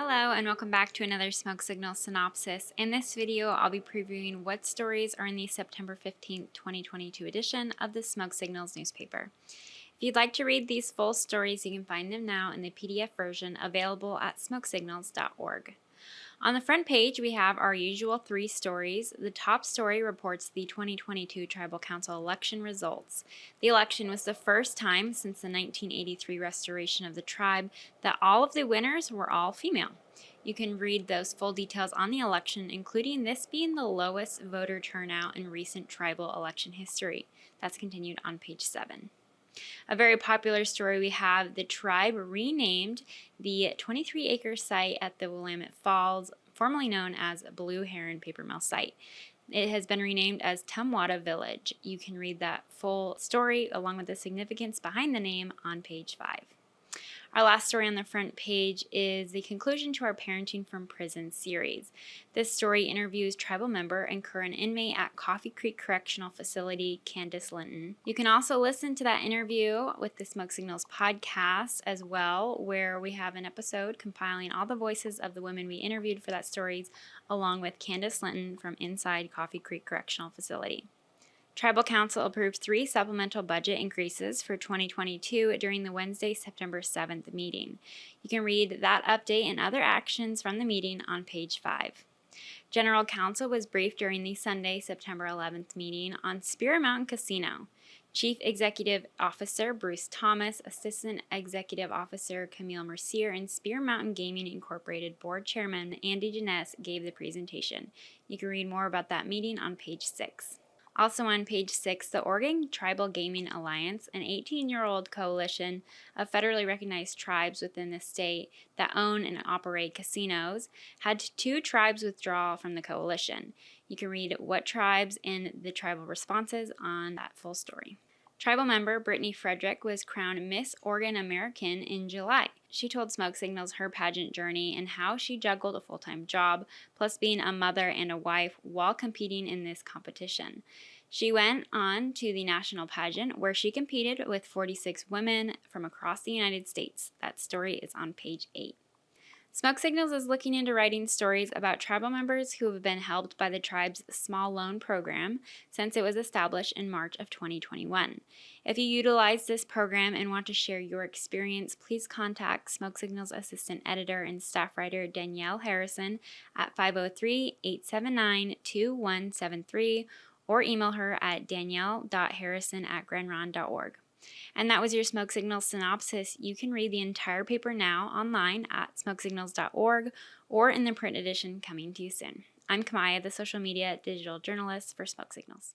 Hello and welcome back to another Smoke Signal synopsis. In this video, I'll be previewing what stories are in the September 15th, 2022 edition of the Smoke Signals newspaper. If you'd like to read these full stories, you can find them now in the PDF version available at smokesignals.org. On the front page, we have our usual three stories. The top story reports the 2022 Tribal Council election results. The election was the first time since the 1983 restoration of the tribe that all of the winners were all female. You can read those full details on the election, including this being the lowest voter turnout in recent tribal election history. That's continued on page 7. A very popular story, we have the tribe renamed the 23-acre site at the Willamette Falls, formerly known as Blue Heron Paper Mill site. It has been renamed as Tumwata Village. You can read that full story along with the significance behind the name on page 5. Our last story on the front page is the conclusion to our Parenting from Prison series. This story interviews tribal member and current inmate at Coffee Creek Correctional Facility, Candace Linton. You can also listen to that interview with the Smoke Signals podcast as well, where we have an episode compiling all the voices of the women we interviewed for that stories, along with Candace Linton from inside Coffee Creek Correctional Facility. Tribal Council approved 3 supplemental budget increases for 2022 during the Wednesday, September 7th meeting. You can read that update and other actions from the meeting on page 5. General Counsel was briefed during the Sunday, September 11th meeting on Spirit Mountain Casino. Chief Executive Officer Bruce Thomas, Assistant Executive Officer Camille Mercier, and Spirit Mountain Gaming Incorporated Board Chairman Andy Jeunesse gave the presentation. You can read more about that meeting on page 6. Also on page 6, the Oregon Tribal Gaming Alliance, an 18-year-old coalition of federally recognized tribes within the state that own and operate casinos, had 2 tribes withdraw from the coalition. You can read what tribes and the tribal responses on that full story. Tribal member Brittany Frederick was crowned Miss Oregon American in July. She told Smoke Signals her pageant journey and how she juggled a full-time job, plus being a mother and a wife while competing in this competition. She went on to the national pageant where she competed with 46 women from across the United States. That story is on page 8. Smoke Signals is looking into writing stories about tribal members who have been helped by the tribe's small loan program since it was established in March of 2021. If you utilize this program and want to share your experience, please contact Smoke Signals Assistant Editor and Staff Writer Danielle Harrison at 503-879-2173 or email her at danielle.harrison@grandron.org. And that was your Smoke Signals synopsis. You can read the entire paper now online at smokesignals.org or in the print edition coming to you soon. I'm Kamaya, the social media digital journalist for Smoke Signals.